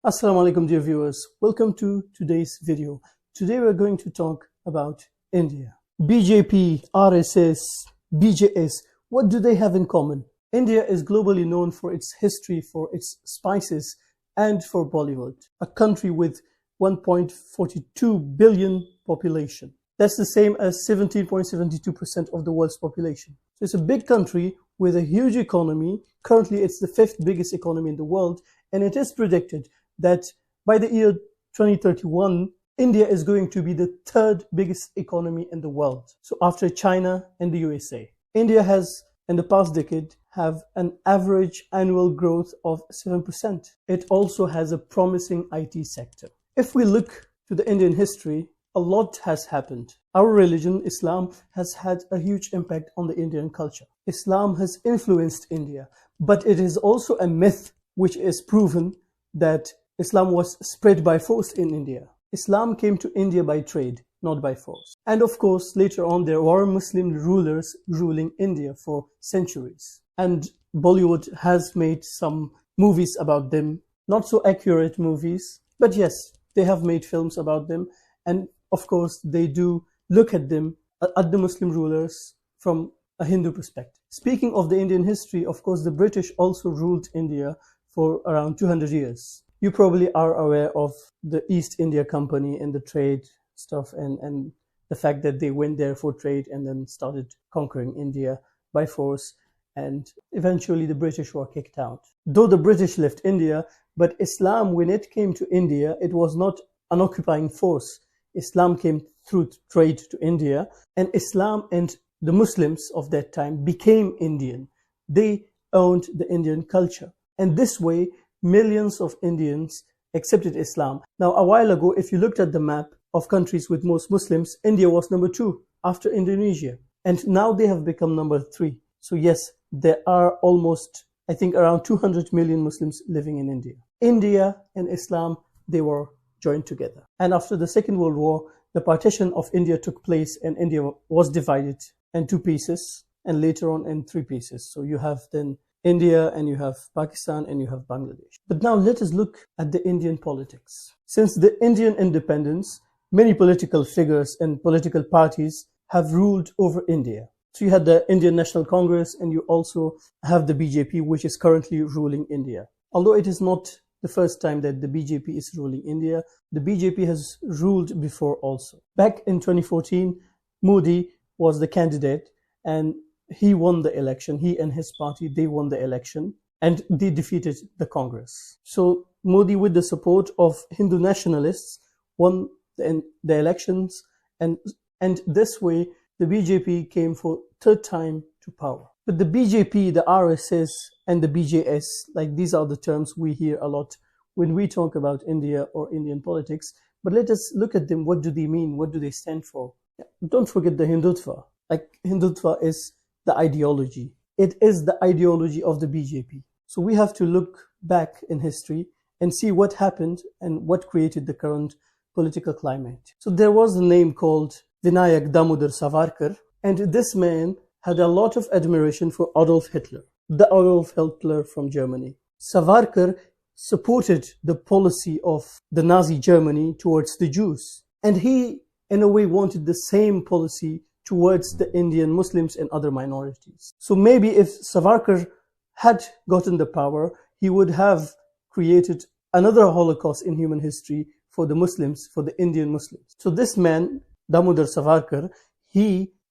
Assalamu alaikum, dear viewers. Welcome to today's video. Today we're going to talk about India. BJP, RSS, BJS, what do they have in common? India is globally known for its history, for its spices, and for Bollywood, a country with 1.42 billion population. That's the same as 17.72% of the world's population. So it's a big country with a huge economy. Currently, it's the fifth biggest economy in the world, and it is predicted that by the year 2031, India is going to be the third biggest economy in the world. So after China and the USA, India has, in the past decade, have an average annual growth of 7%. It also has a promising IT sector. If we look to the Indian history, a lot has happened. Our religion, Islam, has had a huge impact on the Indian culture. Islam has influenced India, but it is also a myth which is proven that Islam was spread by force in India. Islam came to India by trade, not by force. And of course, later on, there were Muslim rulers ruling India for centuries. And Bollywood has made some movies about them, not so accurate movies, but yes, they have made films about them. And of course, they do look at them, at the Muslim rulers, from a Hindu perspective. Speaking of the Indian history, of course, the British also ruled India for around 200 years. You probably are aware of the East India Company and the trade stuff and the fact that they went there for trade and then started conquering India by force. And eventually the British were kicked out. Though the British left India, but Islam, when it came to India, it was not an occupying force. Islam came through trade to India, and Islam and the Muslims of that time became Indian. They owned the Indian culture. And this way, millions of Indians accepted Islam. Now, a while ago, if you looked at the map of countries with most Muslims, India was number 2 after Indonesia. And now they have become number 3. So yes, there are almost, I think, around 200 million Muslims living in India. India and Islam, they were joined together. And after the Second World War, the partition of India took place and India was divided in 2 pieces and later on in 3 pieces. So you have then India and you have Pakistan and you have Bangladesh. But now let us look at the Indian politics. Since the Indian independence, many political figures and political parties have ruled over India. So you had the Indian National Congress and you also have the BJP, which is currently ruling India. Although it is not the first time that the BJP is ruling India, the BJP has ruled before also. Back in 2014, Modi was the candidate and he won the election. He and his party, they won the election and they defeated the Congress. So Modi, with the support of Hindu nationalists, won the elections, and this way the BJP came for third time to power. But the BJP, the RSS and the BJS, like these are the terms we hear a lot when we talk about India or Indian politics. But let us look at them. What do they mean? What do they stand for? Don't forget the Hindutva. Like Hindutva is the ideology. It is the ideology of the BJP. So we have to look back in history and see what happened and what created the current political climate. So there was a name called Vinayak Damodar Savarkar, and this man had a lot of admiration for Adolf Hitler, the Adolf Hitler from Germany. Savarkar supported the policy of the Nazi Germany towards the Jews, and he in a way wanted the same policy towards the Indian Muslims and other minorities. So maybe if Savarkar had gotten the power, he would have created another Holocaust in human history for the Muslims, for the Indian Muslims. So this man, Damodar Savarkar,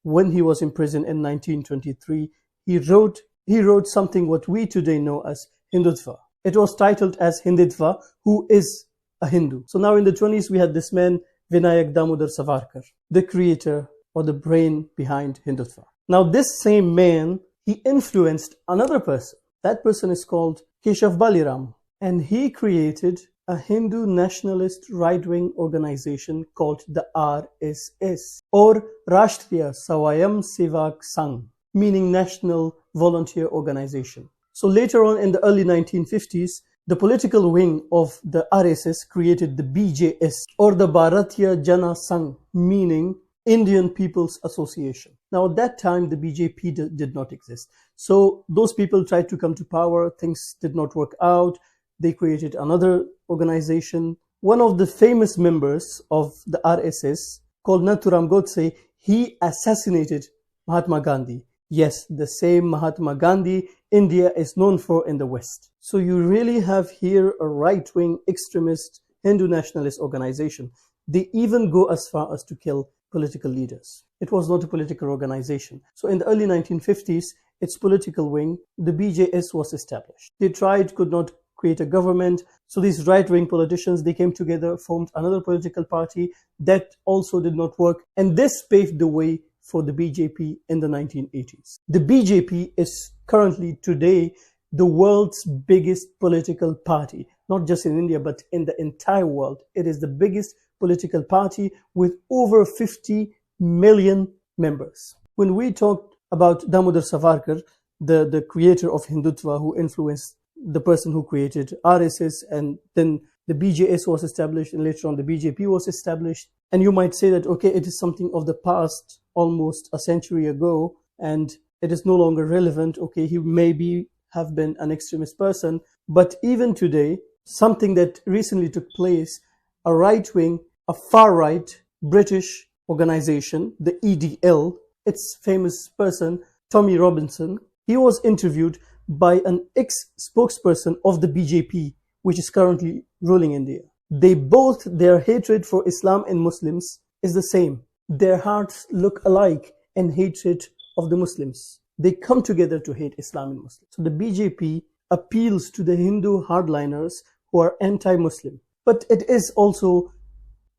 when he was in prison in 1923, he wrote something what we today know as Hindutva. It was titled as Hindutva, who is a Hindu. So now in the 20s, we had this man, Vinayak Damodar Savarkar, the creator or the brain behind Hindutva. Now this same man, he influenced another person. That person is called Keshav Baliram, and he created a Hindu nationalist right-wing organization called the RSS, or Rashtriya Swayam Sevak Sangh, meaning National Volunteer Organization. So later on in the early 1950s, the political wing of the RSS created the BJS, or the Bharatiya Jana Sangh, meaning Indian People's Association. Now at that time, the BJP did not exist. So those people tried to come to power, things did not work out. they created another organization. One of the famous members of the RSS, called Nathuram Godse, he assassinated Mahatma Gandhi. Yes, the same Mahatma Gandhi India is known for in the West. So you really have here a right-wing extremist Hindu nationalist organization. They even go as far as to kill political leaders. It was not a political organization. So in the early 1950s, its political wing, the BJS, was established. They tried, could not create a government. So these right-wing politicians, they came together, formed another political party. That also did not work. And this paved the way for the BJP in the 1980s. The BJP is currently today the world's biggest political party, not just in India, but in the entire world. It is the biggest political party with over 50 million members. When we talked about Damodar Savarkar, the creator of Hindutva, who influenced the person who created RSS, and then the BJS was established, and later on the BJP was established. And you might say that, okay, it is something of the past, almost a century ago, and it is no longer relevant. Okay, he maybe have been an extremist person, but even today, something that recently took place, a right-wing, a far-right British organization, the EDL, its famous person, Tommy Robinson, he was interviewed by an ex-spokesperson of the BJP, which is currently ruling India. Their hatred for Islam and Muslims is the same. Their hearts look alike in hatred of the Muslims. They come together to hate Islam and Muslims. So the BJP appeals to the Hindu hardliners who are anti-Muslim. But it is also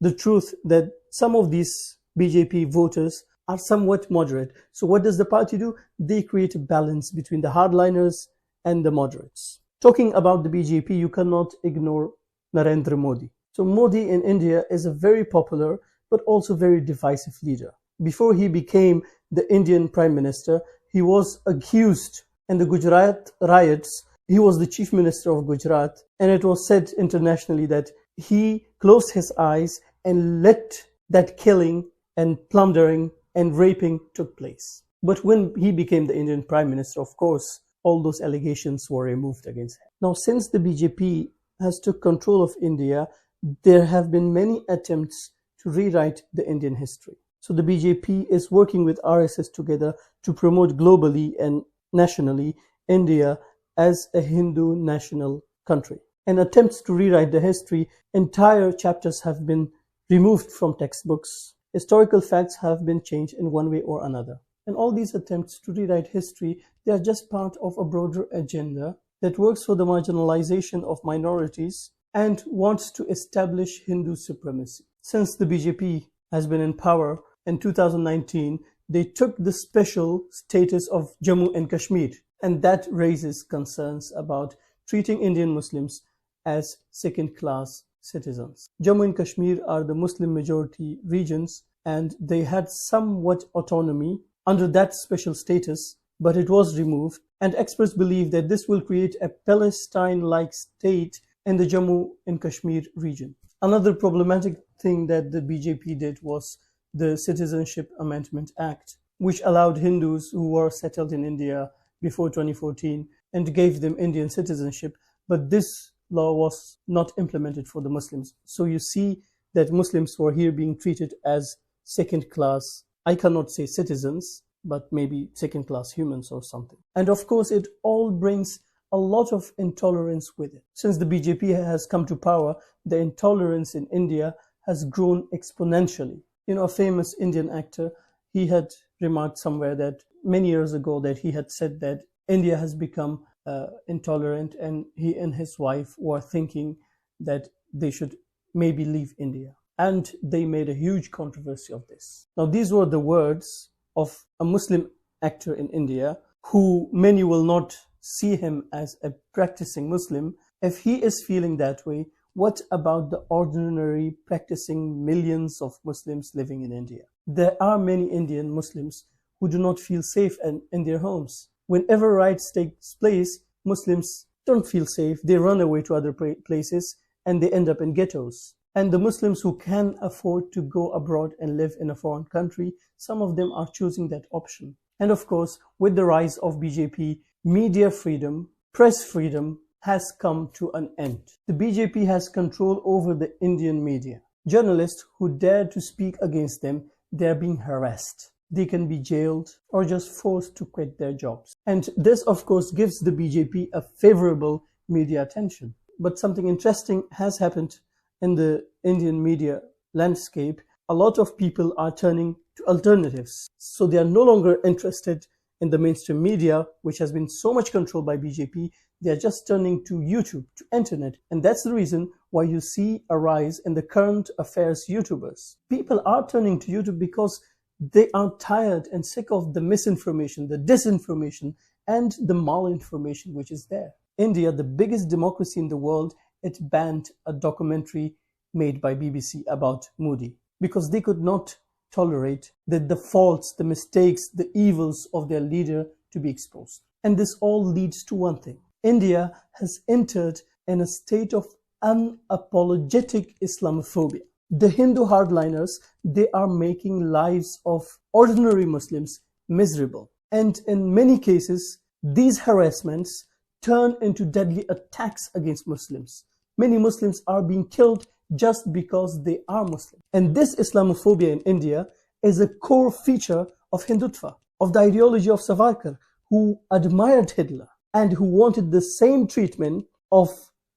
the truth that some of these BJP voters are somewhat moderate. So what does the party do? They create a balance between the hardliners and the moderates. Talking about the BJP, you cannot ignore Narendra Modi. So Modi in India is a very popular but also very divisive leader. Before he became the Indian Prime Minister, he was accused in the Gujarat riots. He was the Chief Minister of Gujarat, and it was said internationally that he closed his eyes and let that killing and plundering and raping took place. But when he became the Indian Prime Minister, of course, all those allegations were removed against him. Now, since the BJP has took control of India, there have been many attempts to rewrite the Indian history. So the BJP is working with RSS together to promote globally and nationally India as a Hindu national country. And attempts to rewrite the history, entire chapters have been removed from textbooks. Historical facts have been changed in one way or another. And all these attempts to rewrite history, they are just part of a broader agenda that works for the marginalization of minorities and wants to establish Hindu supremacy. Since the BJP has been in power, in 2019, they took the special status of Jammu and Kashmir, and that raises concerns about treating Indian Muslims as second-class citizens. Jammu and Kashmir are the Muslim majority regions, and they had somewhat autonomy under that special status, but it was removed, and experts believe that this will create a Palestine-like state in the Jammu and Kashmir region. Another problematic thing that the BJP did was the Citizenship Amendment Act, which allowed Hindus who were settled in India before 2014 and gave them Indian citizenship, but this law was not implemented for the Muslims. So you see that Muslims were here being treated as second-class, I cannot say citizens, but maybe second-class humans or something. And of course, it all brings a lot of intolerance with it. Since the BJP has come to power, the intolerance in India has grown exponentially. You know, a famous Indian actor, he had remarked somewhere that many years ago that he had said that India has become intolerant, and he and his wife were thinking that they should maybe leave India. And they made a huge controversy of this. Now, these were the words of a Muslim actor in India, who many will not see him as a practicing Muslim. If he is feeling that way, what about the ordinary practicing millions of Muslims living in India? There are many Indian Muslims who do not feel safe in their homes. Whenever riots takes place, Muslims don't feel safe. They run away to other places and they end up in ghettos. And the Muslims who can afford to go abroad and live in a foreign country, some of them are choosing that option. And of course, with the rise of BJP, media freedom, press freedom, has come to an end. The BJP has control over the Indian media. Journalists who dare to speak against them, they are being harassed. They can be jailed or just forced to quit their jobs. And this, of course, gives the BJP a favorable media attention. But something interesting has happened in the Indian media landscape. A lot of people are turning to alternatives. So they are no longer interested in the mainstream media, which has been so much controlled by BJP. They are just turning to YouTube, to internet. And that's the reason why you see a rise in the current affairs YouTubers. People are turning to YouTube because they are tired and sick of the misinformation, the disinformation, and the malinformation which is there. India, the biggest democracy in the world, it banned a documentary made by BBC about Modi because they could not tolerate the faults, the mistakes, the evils of their leader to be exposed. And this all leads to one thing. India has entered in a state of unapologetic Islamophobia. The Hindu hardliners, they are making lives of ordinary Muslims miserable. And in many cases, these harassments turn into deadly attacks against Muslims. Many Muslims are being killed just because they are Muslim. And this Islamophobia in India is a core feature of Hindutva, of the ideology of Savarkar, who admired Hitler and who wanted the same treatment of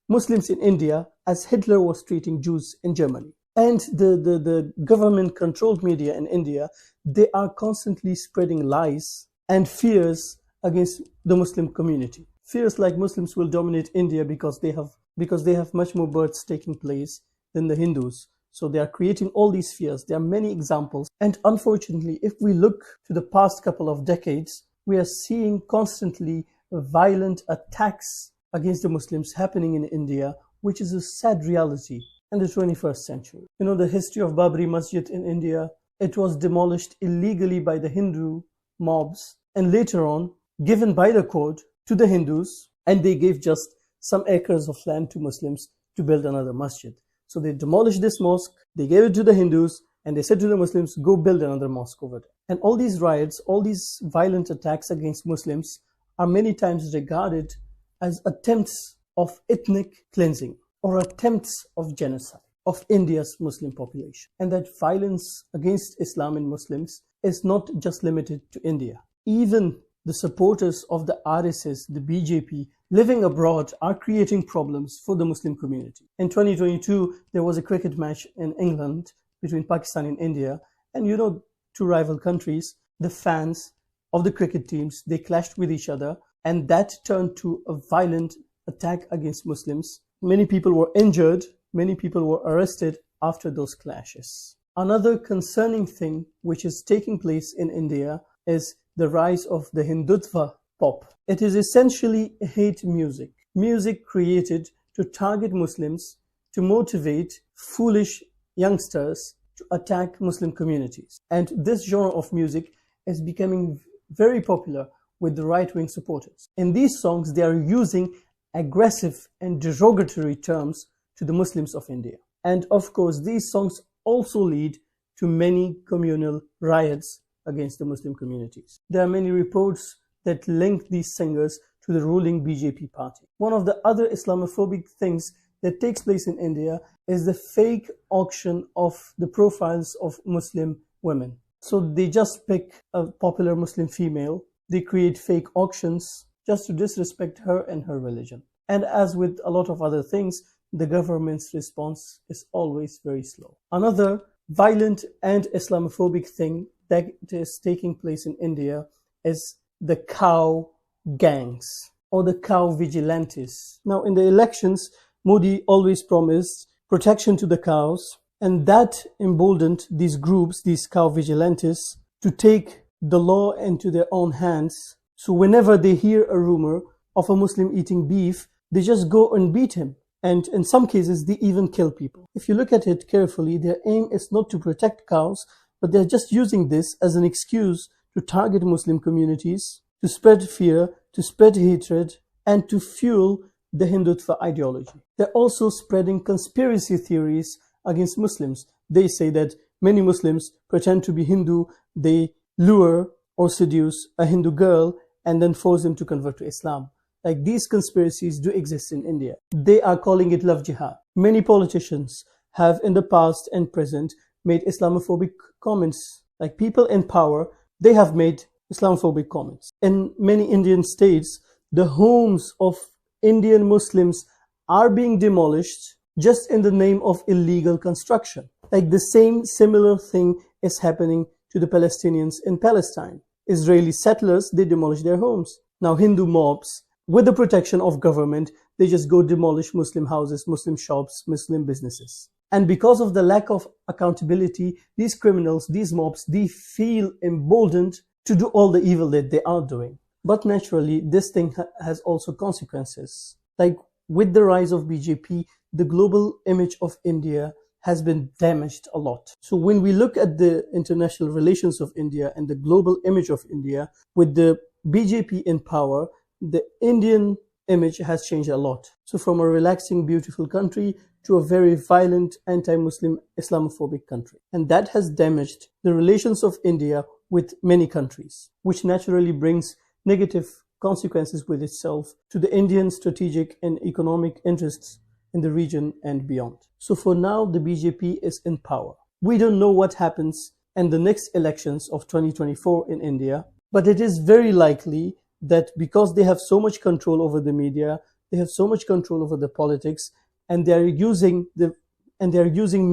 Muslims in India as Hitler was treating Jews in Germany. And the government-controlled media in India, they are constantly spreading lies and fears against the Muslim community. Fears like Muslims will dominate India because they have much more births taking place than the Hindus. So they are creating all these fears. There are many examples. And unfortunately, if we look to the past couple of decades, we are seeing constantly violent attacks against the Muslims happening in India, which is a sad reality in the 21st century. You know, the history of Babri Masjid in India, it was demolished illegally by the Hindu mobs and later on given by the court to the Hindus, and they gave just some acres of land to Muslims to build another masjid. So they demolished this mosque, they gave it to the Hindus, and they said to the Muslims, go build another mosque over there. And all these riots, all these violent attacks against Muslims are many times regarded as attempts of ethnic cleansing or attempts of genocide of India's Muslim population. And that violence against Islam and Muslims is not just limited to India. Even the supporters of the RSS, the BJP, living abroad are creating problems for the Muslim community. In 2022, there was a cricket match in England between Pakistan and India. And you know, two rival countries, the fans of the cricket teams, they clashed with each other. And that turned to a violent attack against Muslims. Many people were injured. Many people were arrested after those clashes. Another concerning thing which is taking place in India is the rise of the Hindutva pop. It is essentially hate music. Music created to target Muslims, to motivate foolish youngsters to attack Muslim communities. And this genre of music is becoming very popular with the right-wing supporters. In these songs, they are using aggressive and derogatory terms to the Muslims of India. And of course, these songs also lead to many communal riots against the Muslim communities. There are many reports that link these singers to the ruling BJP party. One of the other Islamophobic things that takes place in India is the fake auction of the profiles of Muslim women. So they just pick a popular Muslim female, they create fake auctions just to disrespect her and her religion. And as with a lot of other things, the government's response is always very slow. Another violent and Islamophobic thing that is taking place in India is the cow gangs or the cow vigilantes. Now, in the elections, Modi always promised protection to the cows, and that emboldened these groups, these cow vigilantes, to take the law into their own hands. So whenever they hear a rumor of a Muslim eating beef, they just go and beat him. And in some cases, they even kill people. If you look at it carefully, their aim is not to protect cows, but they're just using this as an excuse to target Muslim communities, to spread fear, to spread hatred, and to fuel the Hindutva ideology. They're also spreading conspiracy theories against Muslims. They say that many Muslims pretend to be Hindu, they lure or seduce a Hindu girl and then force them to convert to Islam. Like, these conspiracies do exist in India. They are calling it love jihad. Many politicians have in the past and present made Islamophobic comments. Like, people in power, they have made Islamophobic comments. In many Indian states, the homes of Indian Muslims are being demolished just in the name of illegal construction. Like, the same similar thing is happening to the Palestinians in Palestine. Israeli settlers, they demolish their homes. Now Hindu mobs, with the protection of government, they just go demolish Muslim houses, Muslim shops, Muslim businesses. And because of the lack of accountability, these criminals, these mobs, they feel emboldened to do all the evil that they are doing. But naturally, this thing has also consequences. Like, with the rise of BJP, the global image of India has been damaged a lot. So when we look at the international relations of India and the global image of India, with the BJP in power, the Indian image has changed a lot. So from a relaxing, beautiful country to a very violent, anti-Muslim, Islamophobic country. And that has damaged the relations of India with many countries, which naturally brings negative consequences with itself to the Indian strategic and economic interests in the region and beyond. So for now, the BJP is in power. We don't know what happens in the next elections of 2024 in India, but it is very likely that because they have so much control over the media, they have so much control over the politics, and they are using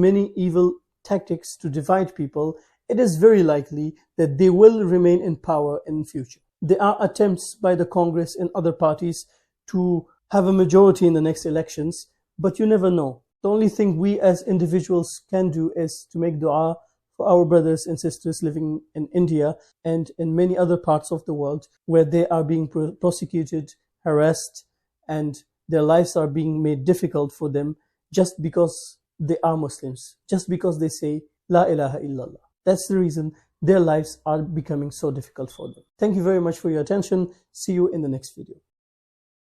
many evil tactics to divide people, it is very likely that they will remain in power in the future. There are attempts by the Congress and other parties to have a majority in the next elections, but you never know. The only thing we as individuals can do is to make dua for our brothers and sisters living in India and in many other parts of the world where they are being prosecuted, harassed, and their lives are being made difficult for them just because they are Muslims, just because they say La ilaha illallah. That's the reason their lives are becoming so difficult for them. Thank you very much for your attention. See you in the next video.